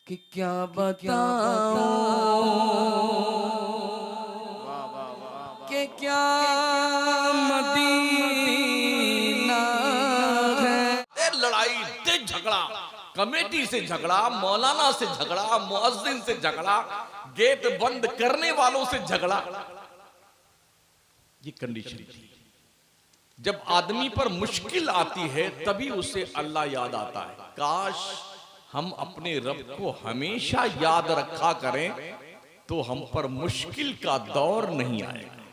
कि क्या बताऊं कि क्या मदीना है। लड़ाई दे झगड़ा, कमेटी से झगड़ा, मौलाना से झगड़ा, मुअज्जिन से झगड़ा, गेट बंद करने वालों से झगड़ा। ये कंडीशन थी। जब आदमी पर मुश्किल आती है तभी उसे अल्लाह याद आता है। काश हम अपने रब को हमेशा याद रखा करें तो हम पर मुश्किल का दौर नहीं आएगा।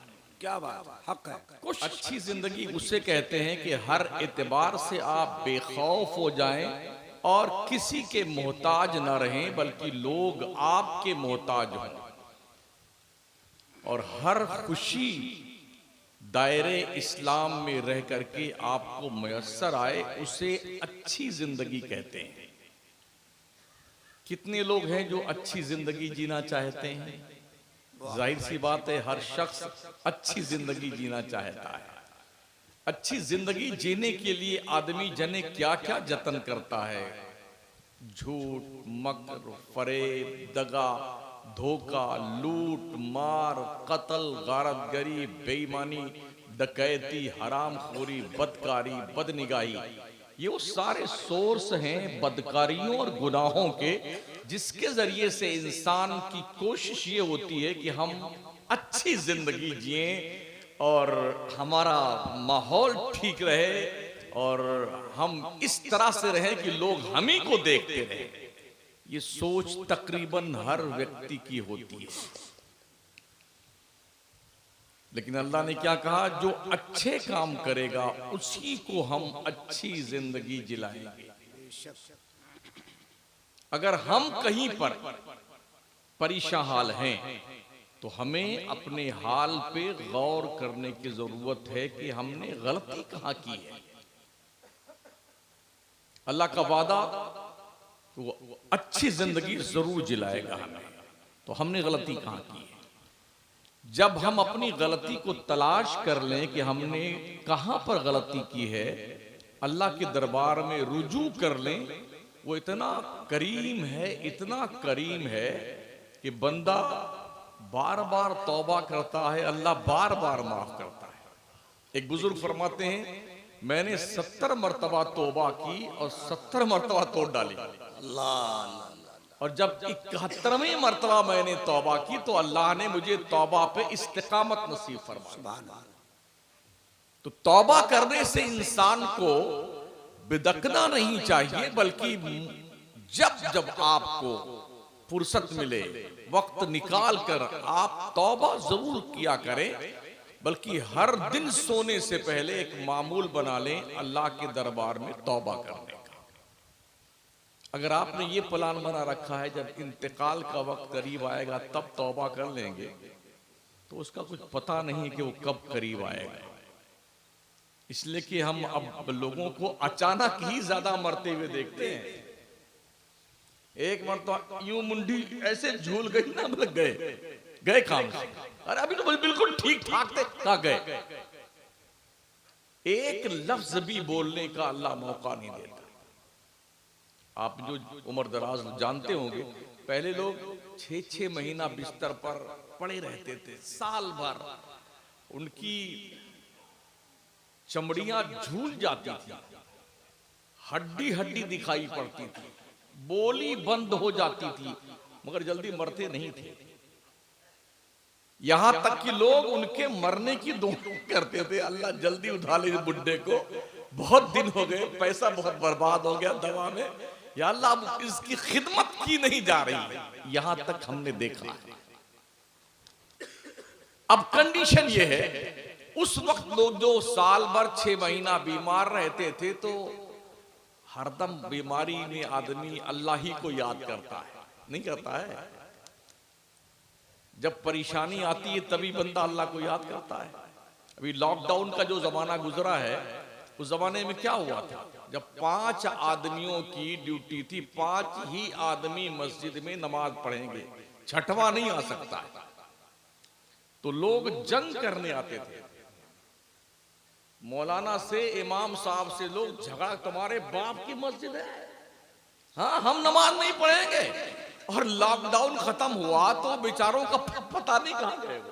क्या बात, हक है। कुछ अच्छी जिंदगी उसे कहते हैं कि हर एतबार से आप बेखौफ हो जाएं और किसी के मोहताज न रहें बल्कि लोग आपके मोहताज हों, और हर खुशी दायरे इस्लाम में रह करके आपको मयस्सर आए उसे अच्छी जिंदगी कहते हैं। कितने लोग हैं जो अच्छी जिंदगी जीना चाहते हैं? जाहिर सी बात है, हर शख्स अच्छी जिंदगी जीना चाहता है। अच्छी जिंदगी जीने के लिए आदमी जने क्या क्या जतन करता है। झूठ, मकर, फरेब, दगा, धोखा, लूट, मार, कत्ल, गारतगरी, बेईमानी, डकैती, हरामखोरी, बदकारी, बदनिगाही, ये वो सारे सोर्स हैं बदकारियों और गुनाहों के, जिसके जरिए से इंसान की कोशिश ये होती है कि हम अच्छी जिंदगी जिए और हमारा माहौल ठीक रहे और हम इस तरह से रहें कि लोग हम ही को देखते रहें। ये सोच तकरीबन हर व्यक्ति की होती है। लेकिन अल्लाह ने क्या कहा? जो अच्छे काम करेगा उसी को हम अच्छी जिंदगी जिलाएंगे। अगर हम कहीं पर परेशान हाल हैं तो हमें अपने हाल पे गौर करने की जरूरत है कि हमने गलती कहां की है। अल्लाह का वादा तो अच्छी जिंदगी जरूर जिलाएगा हमें, तो हमने गलती कहां की है। जब हम अपनी गलती को तलाश कर लें कि हमने कहां पर गलती की है, अल्लाह के दरबार में रुजू कर लें, वो इतना करीम है, इतना करीम है कि बंदा बार बार तौबा करता है, अल्लाह बार बार माफ करता है। एक बुजुर्ग फरमाते हैं, मैंने 70 मरतबा तौबा की और 70 मरतबा तोड़ डाली। अल्लाह। और जब 71वें मरतबा मैंने तौबा की तो अल्लाह ने मुझे तौबा पे इस्तिकामत नसीब फरमाया। तो तौबा करने से इंसान को बिदकना नहीं चाहिए, बल्कि जब जब आपको फुर्सत मिले, वक्त निकाल कर आप तौबा जरूर किया करें। बल्कि हर दिन सोने से पहले एक मामूल बना लें अल्लाह के दरबार में तौबा करने का। अगर आपने ये प्लान बना रखा है जब इंतकाल का वक्त करीब आएगा तब तौबा कर लेंगे, तो उसका कुछ पता नहीं कि वो कब करीब आएगा। इसलिए कि हम अब लोगों को अचानक ही ज्यादा मरते हुए देखते हैं। एक मरतबा यूं मुंडी ऐसे झूल गई ना, मतलब गए काम से। अरे अभी तो बिल्कुल ठीक ठाक थे, कहां गए? एक लफ्ज भी बोलने का अल्लाह मौका नहीं देता। आप जो उम्र दराज जानते होंगे, पहले लोग 6-6 महीना बिस्तर पर पड़े रहते थे, साल भर उनकी चमड़ियां झूल जाती थी, हड्डी हड्डी दिखाई पड़ती थी, बोली बंद हो जाती थी, मगर जल्दी मरते नहीं थे। यहां तक कि लोग उनके मरने की दुआ करते थे, अल्लाह जल्दी उठा ले बुड्ढे को, बहुत दिन हो गए, पैसा बहुत बर्बाद हो गया दवा में, या अल्लाह इसकी खिदमत की नहीं जा रही है। यहां तक हमने देखा है। अब कंडीशन यह है, उस वक्त लोग जो साल भर 6 महीना बीमार रहते थे, तो हरदम बीमारी में आदमी अल्लाह ही को याद करता है, नहीं करता है? जब परेशानी आती है तभी बंदा अल्लाह को याद करता है। अभी लॉकडाउन का जो जमाना गुजरा है, उस जमाने में क्या हुआ था? जब 5 आदमियों की ड्यूटी थी, 5 ही आदमी मस्जिद में नमाज पढ़ेंगे, छठवां नहीं आ सकता है, तो लोग जंग करने आते थे। मौलाना से, इमाम साहब से लोग झगड़ा, तुम्हारे बाप की मस्जिद है, हाँ हम नमाज नहीं पढ़ेंगे। और लॉकडाउन खत्म हुआ तो बेचारों का पता नहीं कहां गए वो।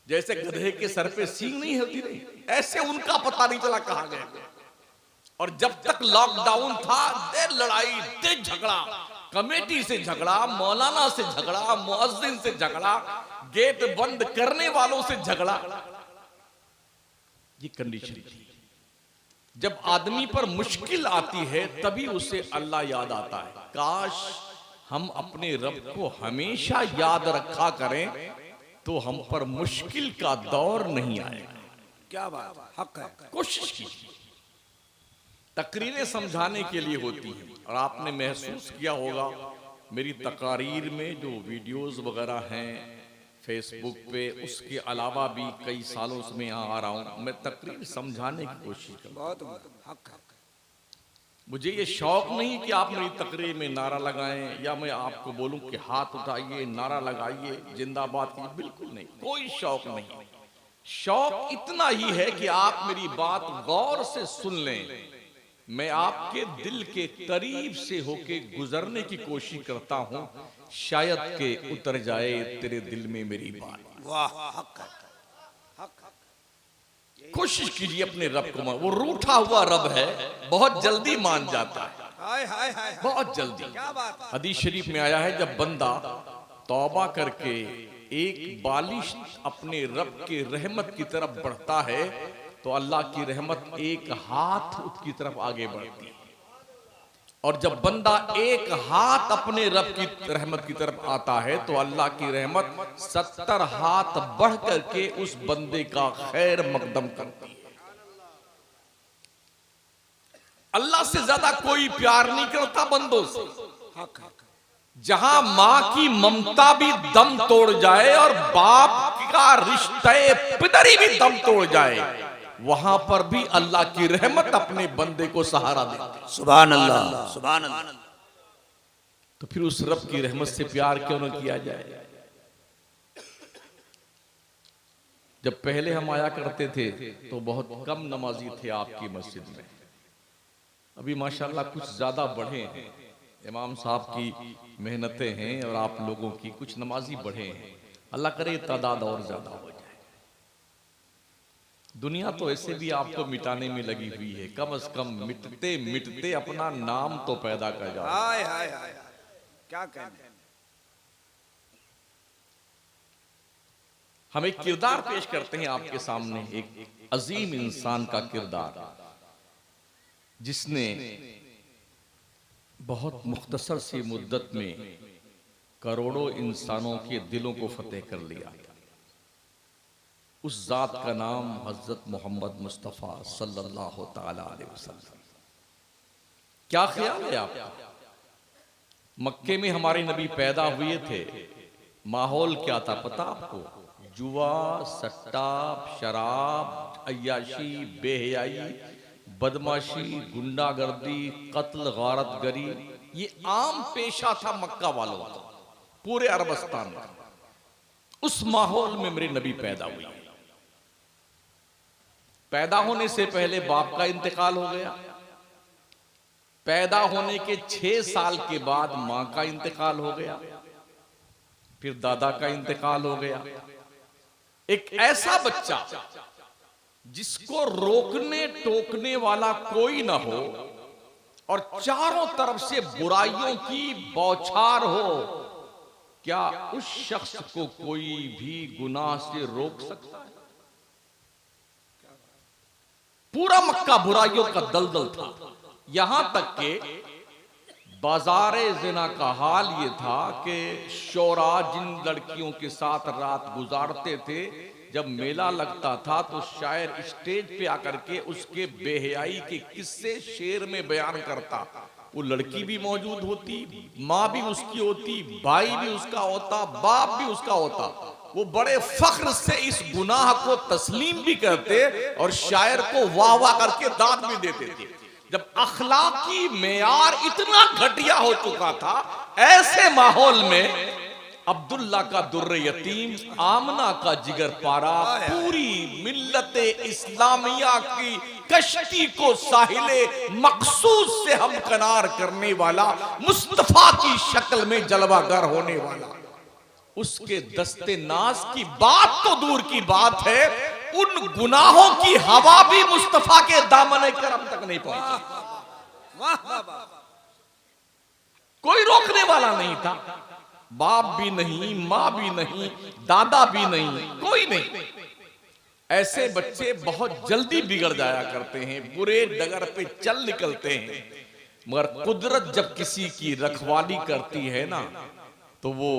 जैसे गधे के सर पे सींग नहीं होती रही, ऐसे उनका पता नहीं चला कहां गए। और जब तक लॉकडाउन था, देर लड़ाई, देर झगड़ा, कमेटी से झगड़ा, मौलाना से झगड़ा, मुअज्जिन से झगड़ा, गेट बंद करने वालों से झगड़ा। ये कंडीशन थी। जब आदमी पर मुश्किल आती है तभी उसे अल्लाह याद आता है। काश हम अपने रब को हमेशा याद रखा करें तो हम पर मुश्किल का दौर नहीं आएगा। क्या बात, हक है। कोशिश कीजिए। तकरीरें समझाने के लिए होती हैं, और आपने महसूस किया होगा मेरी तकारीर में जो वीडियोस वगैरह हैं फेसबुक पे, उसके अलावा भी कई सालों से मैं यहाँ आ रहा हूँ, मैं तकरीर समझाने की कोशिश कर रहा हूँ। बहुत हक है। मुझे ये शौक नहीं कि आप मेरी तकरीर में नारा लगाएं या मैं आपको बोलूं कि हाथ उठाइए, नारा लगाइए, जिंदाबाद कीजिए, बिल्कुल नहीं, कोई शौक नहीं। शौक इतना ही है कि आप मेरी बात गौर से सुन लें। मैं आपके दिल के करीब से होके गुजरने की कोशिश करता हूं, शायद के उतर जाए तेरे दिल में मेरी बात। वाह, हक है, हक है। कोशिश कीजिए अपने रब को मान। वो रूठा हुआ रब है, बहुत जल्दी मान जाता है, हाय हाय हाय, बहुत जल्दी। क्या बात है। हदीस शरीफ में आया है, जब बंदा तौबा करके एक बालिश अपने रब के रहमत की तरफ बढ़ता है तो अल्लाह की रहमत एक हाथ उसकी तरफ आगे बढ़ती है। और जब बंदा एक हाथ अपने रब की रहमत की तरफ आता है तो अल्लाह की रहमत 70 हाथ बढ़ करके उस बंदे का खैर मकदम करती है। अल्लाह से ज्यादा कोई प्यार नहीं करता बंदों से। हक है। जहां मां की ममता भी दम तोड़ जाए और बाप का रिश्ते पितरी भी दम तोड़ जाए, वहां पर भी अल्लाह की रहमत अपने बंदे को सहारा देती है। सुभान अल्लाह, सुभान अल्लाह। तो फिर उस रब की रहमत से प्यार क्यों न किया जाए। जब पहले हम आया करते थे तो बहुत कम नमाजी थे आपकी मस्जिद में, अभी माशाल्लाह कुछ ज्यादा बढ़े हैं। इमाम साहब की मेहनतें हैं और आप लोगों की, कुछ नमाजी बढ़े हैं। अल्लाह करे तादाद और ज्यादा हो जाए। दुनिया तो ऐसे भी आपको मिटाने में लगी हुई है, कम से कम मिटते मिटते अपना नाम तो पैदा कर जाओ। हाय हाय हाय, क्या कहने। हम एक किरदार पेश करते हैं आपके सामने, एक अजीम इंसान का किरदार, जिसने बहुत मुख्तसर सी मुद्दत में करोड़ों इंसानों के दिलों को फतेह कर लिया। उस जात का नाम हजरत मोहम्मद मुस्तफ़ा सल्लल्लाहु ताला अलैहि वसल्लम। क्या ख्याल है आपका? मक्के में हमारे नबी पैदा हुए थे, माहौल क्या था पता आपको? जुआ, सट्टा, शराब, अय्याशी, बेहयाई, बदमाशी, गुंडागर्दी, कत्ल, गारतगरी, ये आम पेशा था मक्का वालों का, पूरे अरबस्तान में। उस माहौल में मेरे नबी पैदा हुए। पैदा होने से पहले बाप का इंतकाल हो गया, पैदा होने के 6 साल के बाद मां का इंतकाल हो गया, फिर दादा का इंतकाल हो गया। एक ऐसा बच्चा जिसको रोकने टोकने वाला कोई ना हो और चारों तरफ से बुराइयों की बौछार हो, क्या उस शख्स को कोई भी गुनाह से रोक सकता है? पूरा मक्का बुराइयों का दलदल था। यहां तक के बाजारे जिना का हाल ये था कि शोरा जिन लड़कियों के साथ रात गुजारते थे, जब मेला लगता था तो शायर स्टेज पे आकर के उसके बेहयाई के किस्से शेर में बयान करता। वो लड़की भी मौजूद होती, माँ भी उसकी होती, भाई भी उसका होता, बाप भी उसका होता। वो बड़े फख्र से इस गुनाह को तस्लीम भी करते और शायर को वाह वाह करके दाद भी देते थे। जब अखलाकी मेयार इतना घटिया हो चुका था, ऐसे माहौल में अब्दुल्ला का दुर्र यतीम, आमना का जिगर पारा, पूरी मिल्लत इस्लामिया की कश्ती को साहिले मकसूद से हम कनार करने वाला, मुस्तफा की शक्ल में जलवागर होने वाला, उसके दस्ते नाज की बात तो दूर की बात है, उन गुनाहों की हवा भी मुस्तफा के दामन करम तक नहीं पहुंची। वाह वाह वाह। कोई रोकने वाला नहीं था, बाप भी नहीं, मां भी नहीं, दादा भी नहीं, कोई नहीं। ऐसे बच्चे बहुत जल्दी बिगड़ जाया करते हैं, बुरे डगर पे चल निकलते हैं, मगर कुदरत जब किसी की रखवाली करती है ना तो वो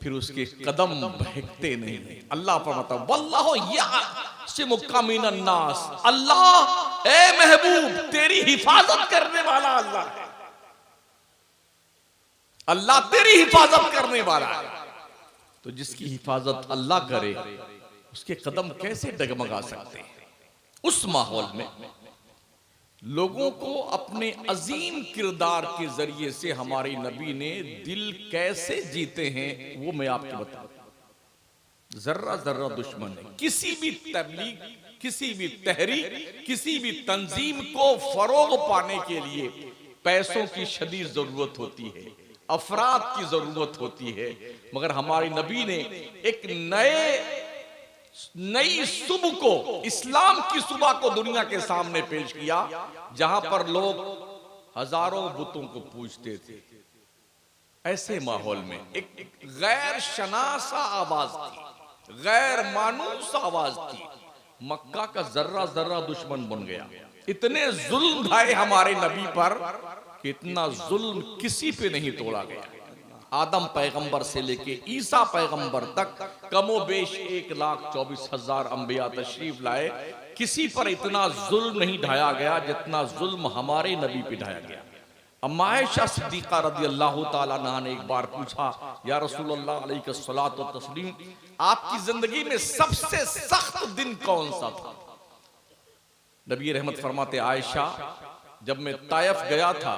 फिर उसके कदम बहकते नहीं है। अल्लाह फरमाता वल्लाहु यअसिमुका मिनन नास, अल्लाह ए महबूब तेरी हिफाजत करने वाला अल्लाह है, अल्लाह तेरी हिफाजत करने वाला है। तो जिसकी हिफाजत अल्लाह करे उसके कदम कैसे डगमगा सकते हैं। उस माहौल में लोगों को अपने अजीम किरदार के जरिए से हमारे नबी ने दिल कैसे जीते हैं वो मैं आपको बताऊं। जर्रा जर्रा दुश्मन है, किसी भी तबलीग, किसी भी तहरीक, किसी भी तंजीम को फरोग पाने के लिए पैसों की शदीद जरूरत होती है, अफराद की जरूरत होती है, मगर हमारे नबी ने एक नई सुबह को, इस्लाम की सुबह को दुनिया के सामने पेश किया, जहां पर लोग हजारों बुतों को पूजते थे। ऐसे माहौल में एक गैर शनासा आवाज थी, गैर मानूस आवाज थी, मक्का का जर्रा जर्रा दुश्मन बन गया। इतने जुल्म ढाए हमारे नबी पर कि इतना जुल्म किसी पे नहीं तोड़ा गया। आदम पैगंबर से लेके ईसा पैगंबर तक कमोबेश 1,24,000 अंबिया तशरीफ लाए, किसी पर इतना जुल्म नहीं ढाया गया जितना जुल्म हमारे नबी पे ढाया गया। अम्मा आयशा सिद्दीका रज़ी अल्लाह ताला अन्हा ने एक बार पूछा, या रसूलुल्लाह अलैहिस्सलातु वस्सलाम, आपकी जिंदगी में सबसे सख्त दिन कौन सा था? नबी रहमत फरमाते, आयशा जब मैं ताइफ गया था,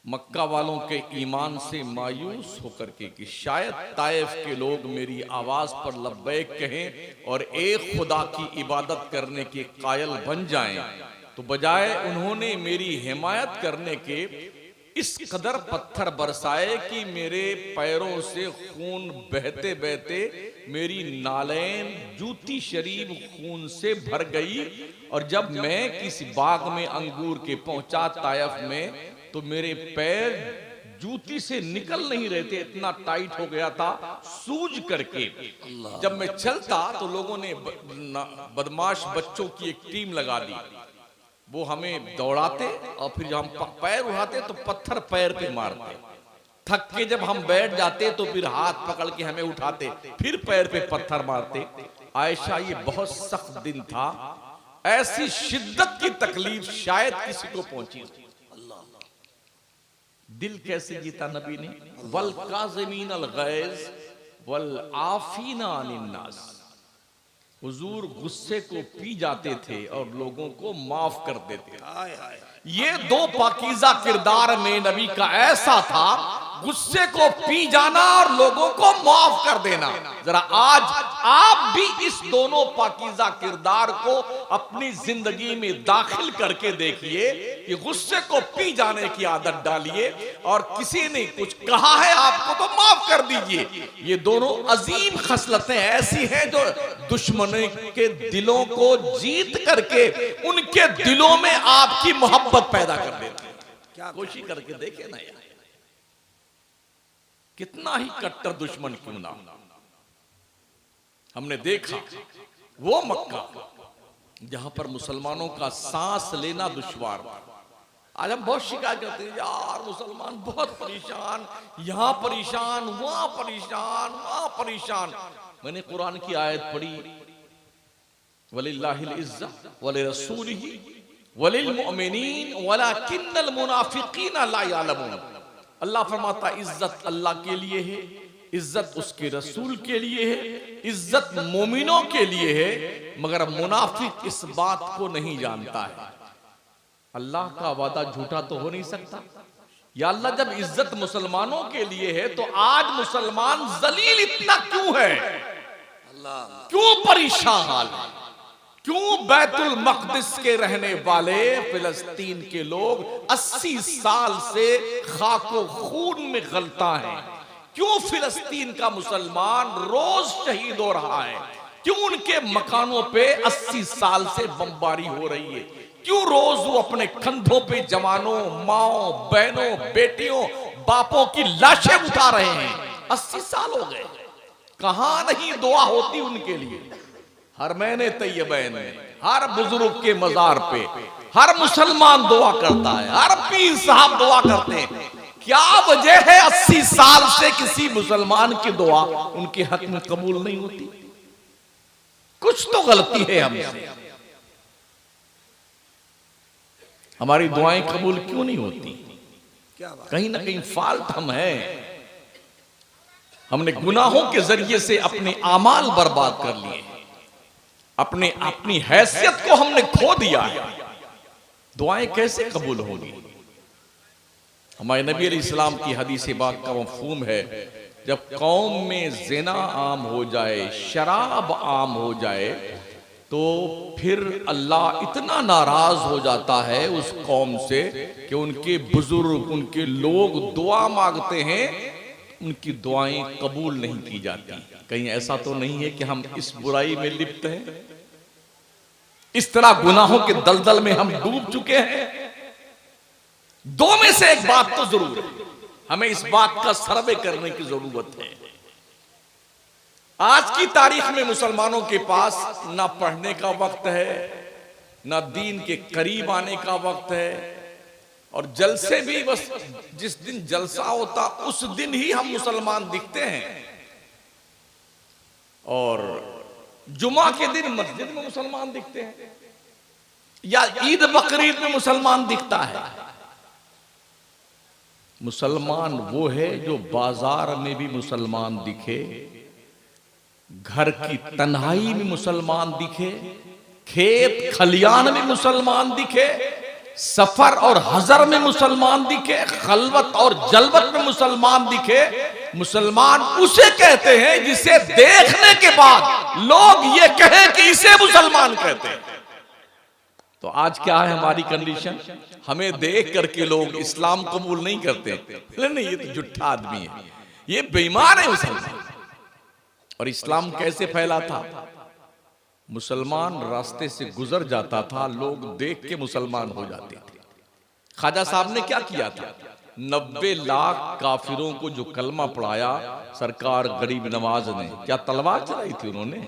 मक्का वालों के ईमान से मायूस होकर के कि शायद ताइफ के लोग मेरी आवाज पर लब्बैक कहें और एक खुदा की इबादत करने के कायल बन जाएं, तो बजाय उन्होंने मेरी हिमायत करने के इस कदर पत्थर बरसाए कि मेरे पैरों से खून बहते बहते मेरी नालैन जूती शरीफ खून से भर गई, और जब मैं किसी बाग में अंगूर के पहुंचा ताइफ में तो मेरे पैर जूती से निकल नहीं रहे थे, इतना टाइट हो गया था सूज करके। जब मैं चलता तो लोगों ने बदमाश बच्चों की एक टीम लगा दी, वो हमें दौड़ाते और फिर हम पैर उठाते तो पत्थर पैर पे मारते। थक के जब हम बैठ जाते तो फिर हाथ पकड़ के हमें उठाते, फिर पैर पे पत्थर मारते। आयशा ये बहुत सख्त दिन था, ऐसी शिद्दत की तकलीफ शायद किसी को पहुंची। दिल कैसे जीता नबी ने? वल काज़िमीन अल गैज़ वल आफीना अनिन नास। हुजूर गुस्से को पी जाते थे और लोगों को माफ कर देते थे। ये दो पाकीज़ा किरदार में नबी का ऐसा था, गुस्से को पी जाना और लोगों को माफ कर देना। जरा आज आप भी इस दोनों पाकीज़ा किरदार को अपनी जिंदगी में दाखिल करके देखिए कि गुस्से को पी जाने की आदत डालिए, और किसी ने कुछ कहा है आपको तो माफ कर दीजिए। ये दोनों अजीम खसलतें ऐसी हैं जो दुश्मनों के दिलों को जीत करके उनके दिलों में आपकी मोहब्बत पैदा कर देती है। क्या कोशिश करके देखे ना यार, कितना ही कट्टर दुश्मन क्यों ना, हमने देखा वो मक्का जहां पर मुसलमानों का सांस लेना दुश्वार था। आज हम बहुत शिकायत करते हैं, यार मुसलमान बहुत परेशान, यहां परेशान, वहां परेशान, वहां परेशान। मैंने कुरान की आयत पढ़ी, वलिल्लाहिल इज्जत वलिरसूलिही वलिलमुमिनीन वलाकिन्नल मुनाफिकीना ला यअलमून। अल्लाह फरमाता इज्जत अल्लाह के लिए है, इज्जत उसके रसूल के लिए है, इज्जत मोमिनों के लिए है, मगर मुनाफिक इस बात को नहीं जानता है। अल्लाह का वादा झूठा तो हो नहीं सकता। या अल्लाह जब इज्जत मुसलमानों के लिए है तो आज मुसलमान जलील इतना क्यों है? क्यों परेशान हाल, क्यों बैतुल मक़दिस के रहने वाले फिलिस्तीन के लोग 80 साल से खाको खून में गलता है? क्यों फिलिस्तीन का मुसलमान रोज शहीद हो रहा है? क्यों उनके मकानों पे 80 साल से बमबारी हो रही है? क्यों रोज वो अपने कंधों पे जवानों, माओ, बहनों, बेटियों, बापों की लाशें उठा रहे हैं? 80 साल हो गए, कहां नहीं दुआ होती उनके लिए? हर महीने तैयबैन में, हर बुजुर्ग के मजार पे हर मुसलमान दुआ करता है, हर पीर साहब दुआ करते हैं। क्या वजह है 80 साल से किसी मुसलमान की दुआ उनके हक में कबूल नहीं होती? कुछ तो गलती है हमसे। हमारी दुआएं कबूल क्यों नहीं होती? कहीं ना कहीं फॉल्ट हम हैं। हमने गुनाहों के जरिए से अपने आमाल बर्बाद कर लिए, अपनी हैसियत को हमने खो दिया है। दुआएं कैसे कबूल होगी? हमारे नबी अलैहिस्सलाम की हदीस बात का मफ़हूम है, जब कौम में ज़िना आम हो जाए, शराब आम हो जाए, तो फिर अल्लाह इतना नाराज हो जाता है उस कौम से कि उनके बुजुर्ग, उनके लोग दुआ मांगते हैं, उनकी दुआएं कबूल नहीं की जाती। कहीं ऐसा तो नहीं है कि हम इस बुराई में लिप्त हैं, इस तरह गुनाहों के दलदल में हम डूब चुके हैं? दो में से एक बात तो जरूर है, हमें इस बात का सर्वे करने की जरूरत है। आज की तारीख में मुसलमानों के पास ना पढ़ने का वक्त है, ना दीन के करीब आने का वक्त है, और जलसे भी बस जिस दिन जलसा होता उस दिन ही हम मुसलमान दिखते हैं, और जुमा के दिन मस्जिद में मुसलमान दिखते हैं, या ईद बकरीद में मुसलमान दिखता है। मुसलमान वो है जो बाजार में भी मुसलमान दिखे, घर की तन्हाई में मुसलमान दिखे, खेत खलियान में मुसलमान दिखे, सफर और हजर में मुसलमान दिखे, खलवत और जलवत में मुसलमान दिखे। मुसलमान उसे कहते हैं जिसे देखने के बाद लोग ये कहें कि इसे मुसलमान कहते हैं। तो आज क्या है हमारी कंडीशन? हमें देख करके लोग इस्लाम कबूल नहीं करते। नहीं, ये तो झूठा आदमी है, ये बेईमान है मुसलमान। और इस्लाम कैसे फैला था? मुसलमान रास्ते से गुजर जाता था, लोग देख के मुसलमान हो जाते थे। ख्वाजा साहब ने क्या किया था? 90 लाख काफिरों को जो कलमा पढ़ाया सरकार गरीब नवाज ने, क्या तलवार चलाई थी उन्होंने?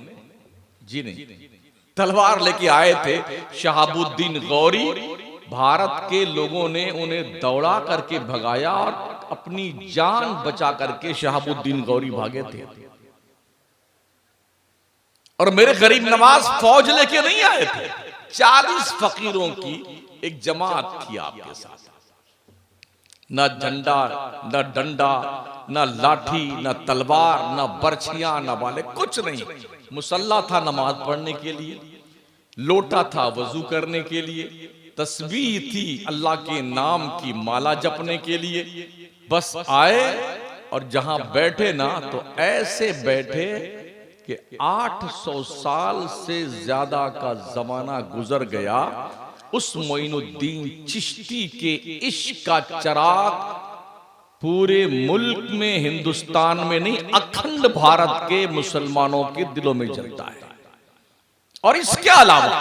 जी नहीं, तलवार लेके आए थे शहाबुद्दीन गौरी। भारत के लोगों ने उन्हें दौड़ा करके भगाया और अपनी जान बचा करके शहाबुद्दीन गौरी भागे थे। और मेरे गरीब नवाज फौज लेके नहीं आए थे, 40 फकीरों की एक जमात थी आपके साथ। ना झंडा, ना डंडा, ना लाठी, ना तलवार, ना बर्छियां, ना बाले, कुछ नहीं। मुसल्ला था नमाज पढ़ने के लिए, लोटा था वजू करने के लिए, तस्बीह थी अल्लाह के नाम की माला जपने के लिए। बस आए और जहां बैठे ना तो ऐसे बैठे कि 800 साल से ज्यादा का जमाना गुजर गया, उस मोइनुद्दीन चिश्ती के इश्क का चिराग पूरे मुल्क में, हिंदुस्तान में नहीं, अखंड भारत के मुसलमानों के दिलों में जलता है। और इसके अलावा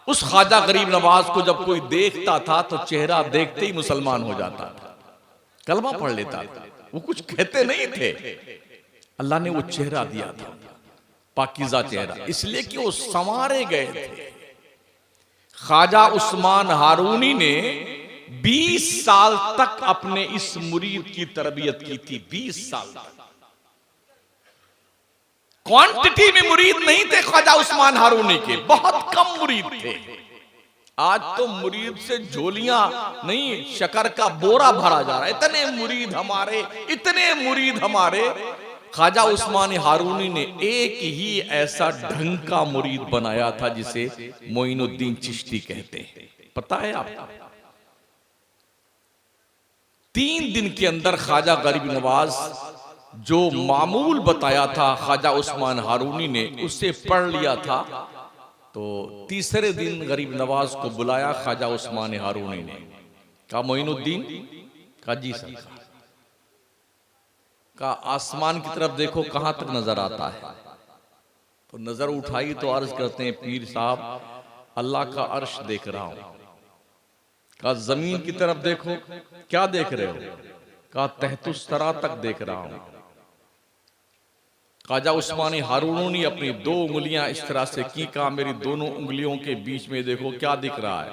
उस ख्वाजा गरीब नवाज को जब कोई देखता था तो चेहरा देखते ही मुसलमान हो जाता था, कलमा पढ़ लेता था। वो कुछ कहते नहीं थे, अल्लाह ने वो चेहरा दिया था, पाकीज़ा चेहरा, इसलिए कि वो संवारे गए थे। ख्वाजा उस्मान हारूनी ने 20 साल तक अपने इस मुरीद की तरबियत की थी। 20 साल तक क्वांटिटी में मुरीद नहीं थे ख्वाजा उस्मान हारूनी के, बहुत कम मुरीद थे। आज तो मुरीद से झोलियां नहीं, शकर का बोरा भरा जा रहा है। इतने मुरीद हमारे, इतने मुरीद हमारे। ख्वाजा उस्मान हारूनी ने एक ही ऐसा ढंग का मुरीद बनाया था जिसे मोइनुद्दीन चिश्ती कहते हैं। पता है आपको? 3 दिन के अंदर ख्वाजा गरीब नवाज जो मामूल बताया था ख्वाजा उस्मान हारूनी ने, उससे पढ़ लिया था तो तीसरे दिन गरीब नवाज को बुलाया ख्वाजा उस्मान हारूनी ने। कहा मोइनुद्दीन, कहा जी सरकार। कहा आसमान की तरफ देखो कहां तक नजर आता है। तो नजर उठाई तो अर्ज करते हैं पीर साहब अल्लाह का अर्श देख रहा हूं। कहा जमीन की तरफ देखो, क्या देख रहे हो? कहा तहतुस सरा तक देख रहा हूं। ख्वाजा उस्मान हारूनी अपनी 2 उंगलियां इस तरह से की। कहा मेरी दोनों उंगलियों के बीच में देखो क्या दिख रहा है?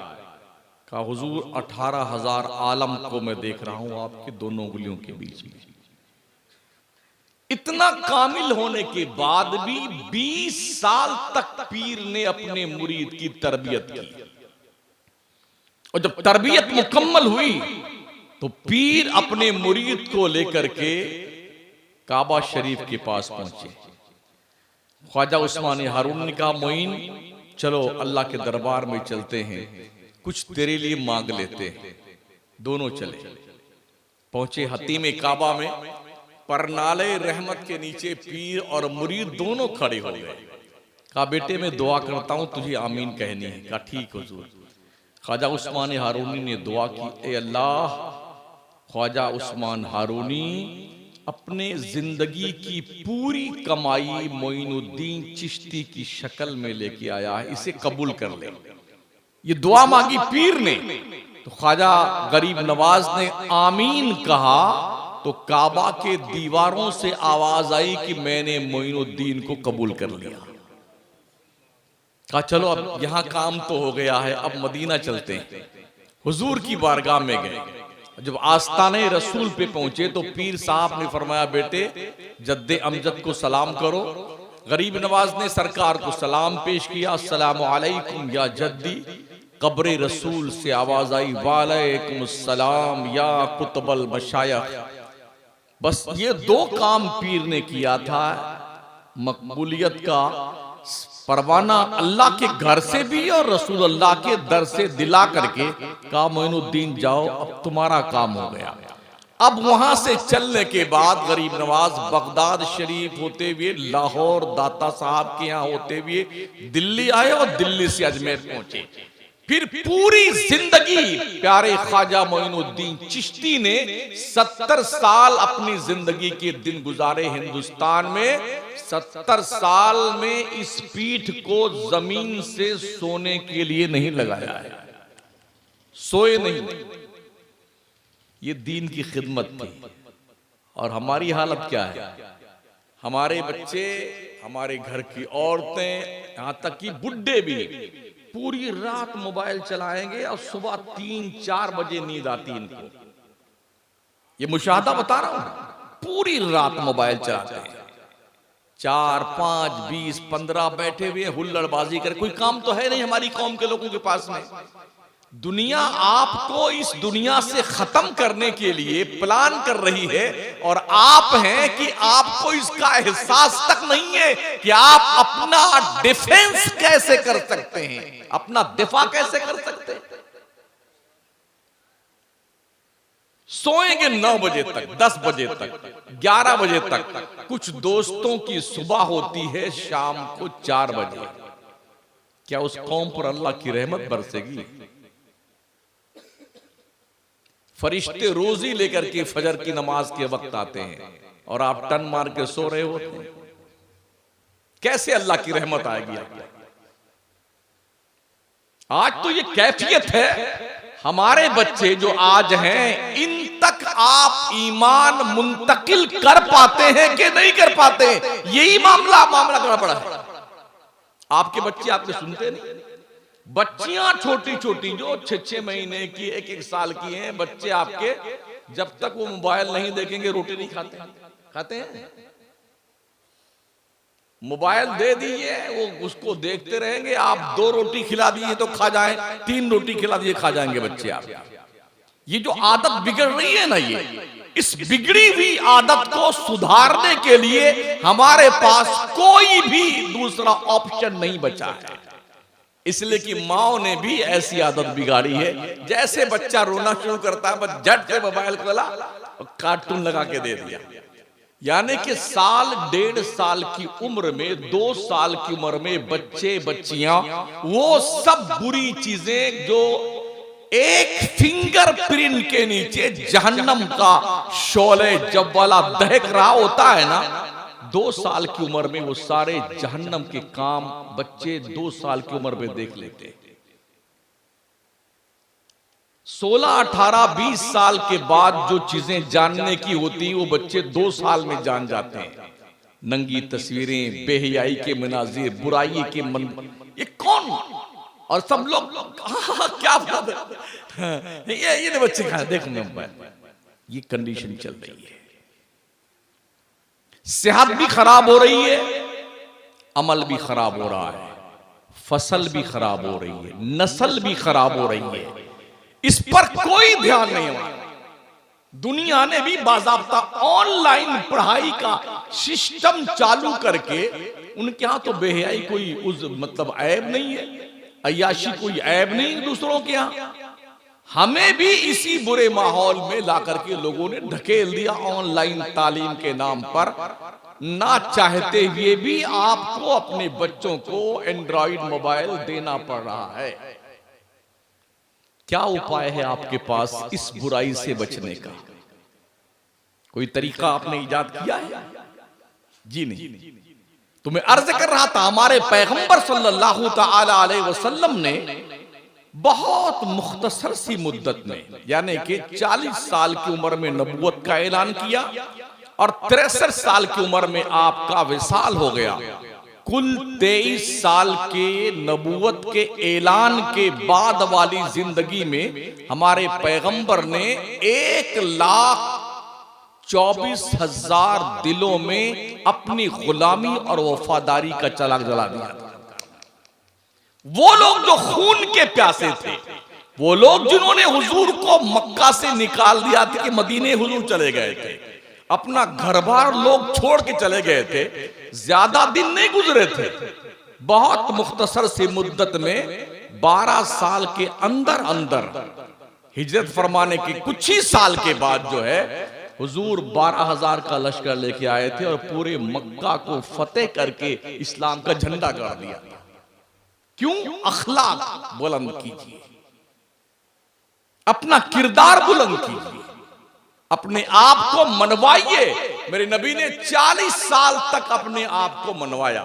कहा हुजूर 18,000 आलम को मैं देख रहा हूं आपकी दोनों उंगलियों के बीच में। इतना कामिल होने के बाद भी 20 साल तक पीर ने अपने मुरीद की तरबियत की। और जब तरबियत मुकम्मल हुई तो पीर अपने मुरीद को लेकर के काबा शरीफ के पास पहुंचे। ख्वाजा उस्मान हारून ने कहा मोइन चलो अल्लाह के दरबार में चलते हैं, कुछ तेरे लिए मांग लेते हैं। दोनों चले, पहुंचे हतीम काबा में। परनाले रहमत के नीचे पीर और मुरीद दोनों खड़े हो गए। कहा बेटे मैं दुआ करता हूं, तुझे आमीन कहनी है। कहा ठीक हुजूर। ख्वाजा उस्मान हारूनी ने दुआ की, ए अल्लाह ख्वाजा उस्मान हारूनी अपने जिंदगी की पूरी कमाई मोइनुद्दीन चिश्ती की शक्ल में लेके आया है, इसे कबूल कर ले। ये दुआ मांगी पीर ने। तो ख्वाजा गरीब नवाज ने आमीन कहा तो काबा के दीवारों से आवाज आई कि मैंने मोइनुद्दीन को कबूल कर लिया। कहा चलो अब यहां काम तो हो गया है, अब मदीना चलते हैं। हुजूर की बारगाह में गए। जब आस्ताने रसूल पे पहुंचे तो पीर साहब ने फरमाया बेटे जद्दे अमजद को सलाम करो। गरीब नवाज ने सरकार को सलाम पेश किया, अस्सलामु अलैकुम या जद्दी। कब्र रसूल से आवाज आई वालेकुम अस्सलाम या कुतुबल मशायख। बस ये 2 काम पीर ने किया था। मकबूलियत का परवाना अल्लाह के घर से भी और रसूल अल्लाह के दर से दिला करके कहा मोइनुद्दीन जाओ अब तुम्हारा काम हो गया। अब वहां से चलने के बाद गरीब नवाज बगदाद शरीफ होते हुए लाहौर दाता साहब के यहाँ होते हुए दिल्ली आए और दिल्ली से अजमेर पहुंचे। फिर पूरी जिंदगी प्यारे ख्वाजा मोइनुद्दीन चिश्ती ने 70 साल अपनी जिंदगी के दिन गुजारे हिंदुस्तान में। 70 साल में इस पीठ को जमीन से सोने के लिए नहीं लगाया है, सोए नहीं। ये दीन की खिदमत थी। और हमारी हालत क्या है? हमारे बच्चे, हमारे घर की औरतें, यहां तक कि बुड्ढे भी पूरी रात मोबाइल चलाएंगे और सुबह 3-4 बजे नींद आती इनको। ये मुशाहदा बता रहा हूं, पूरी रात मोबाइल चलाते हैं। 4, 5, 20, 15 बैठे हुए हुल्लड़बाजी कर। कोई काम तो है नहीं हमारी कौम के लोगों के पास में। दुनिया आपको इस दुनिया से खत्म करने के लिए प्लान कर रही है और आप हैं कि आपको इसका एहसास तक नहीं है कि आप अपना डिफेंस कैसे कर सकते हैं, अपना दिफा कैसे कर सकते हैं। सोएंगे 9 बजे तक, 10 बजे तक, 11 बजे तक। कुछ दोस्तों की सुबह होती है शाम को 4 बजे। क्या उस कौम पर अल्लाह की रहमत बरसेगी? फरिश्ते रोजी लेकर के फजर की नमाज के वक्त आते हैं और आप टन मार के सो रहे होते हैं। कैसे अल्लाह की रहमत आएगी आप? आज तो ये कैफियत है। हमारे बच्चे जो आज हैं, इन तक आप ईमान मुंतकिल कर पाते हैं कि नहीं कर पाते? यही मामला करना पड़ा है। आपके बच्चे आपके सुनते नहीं। बच्चियां छोटी छोटी जो 6-6 महीने की, 1-1 साल की हैं, बच्चे आपके, जब तक वो मोबाइल नहीं देखेंगे रोटी नहीं खाते हैं। मोबाइल दे दीजिए, वो उसको देखते रहेंगे। आप 2 रोटी खिला दीजिए तो खा जाए, 3 रोटी खिला दीजिए खा जाएंगे बच्चे आप। ये जो आदत बिगड़ रही है ना, ये इस बिगड़ी हुई आदत को सुधारने के लिए हमारे पास कोई भी दूसरा ऑप्शन नहीं बचा है। इसलिए कि माओ ने भी ऐसी आदत बिगाड़ी है। जैसे बच्चा रोना शुरू करता है बस झट से मोबाइल खोला और कार्टून लगा के दे दिया। यानी कि साल 1.5 की उम्र में, 2 साल की उम्र में बच्चे बच्चियां वो सब बुरी चीजें जो एक फिंगर प्रिंट के नीचे जहन्नम का शोले जब वाला दहक रहा होता है ना, 2 साल की उम्र में वो सारे जहन्नम के काम बच्चे 2 साल की उम्र में देख लेते हैं। 16, 18, 20 साल के बाद जो चीजें जानने की होती वो बच्चे 2 साल में जान जाते हैं। नंगी तस्वीरें, बेहयाई के मनाजिर, बुराई के मन, ये कौन? और सब लोग क्या बात है, ये बच्चे कहा देखो, ये कंडीशन चल रही है। सेहत भी खराब हो रही है, अमल भी खराब हो रहा है, फसल भी खराब हो रही है, नस्ल भी खराब हो रही है। इस पर कोई ध्यान नहीं हुआ। दुनिया ने भी बाज़ाब्ता ऑनलाइन पढ़ाई का सिस्टम चालू करके, उनके यहां तो बेहयाई कोई मतलब ऐब नहीं है, अय्याशी कोई ऐब नहीं दूसरों के यहां। हमें भी इसी बुरे माहौल में लाकर के लोगों ने ढकेल दिया ऑनलाइन तालीम के नाम पर। ना चाहते हुए भी आपको अपने बच्चों को एंड्रॉइड मोबाइल देना पड़ रहा है। क्या उपाय है आपके पास इस बुराई से बचने का? कोई तरीका आपने इजाद किया है? जी नहीं। तो मैं अर्ज कर रहा था, हमारे पैगंबर सल्लल्लाहु तआला अलैहि वसल्लम ने बहुत मुख्तसर सी मुद्दत में, यानी कि 40 साल की उम्र में नबूवत का ऐलान किया और 63 साल की उम्र में आपका विसाल हो गया। कुल 23 साल के नबूवत के ऐलान के बाद वाली जिंदगी में हमारे पैगंबर ने 1,24,000 दिलों में अपनी गुलामी और वफादारी का चराग जला दिया। वो लोग जो खून के प्यासे थे, वो लोग जिन्होंने हुजूर को मक्का से निकाल दिया था कि मदीने हुजूर चले गए थे, अपना घर बार लोग छोड़ के चले गए थे, ज्यादा दिन नहीं गुजरे थे, बहुत मुख्तसर सी मुद्दत में 12 साल के अंदर अंदर हिजरत फरमाने के कुछ ही साल के बाद जो है हुजूर 12,000 का लश्कर लेके आए थे और पूरे मक्का को फतेह करके इस्लाम का झंडा गाड़ दिया। क्यों? अखलाक बुलंद कीजिए, अपना किरदार बुलंद कीजिए, अपने आप को मनवाइए। मेरे नबी ने 40 साल तक अपने आप को मनवाया।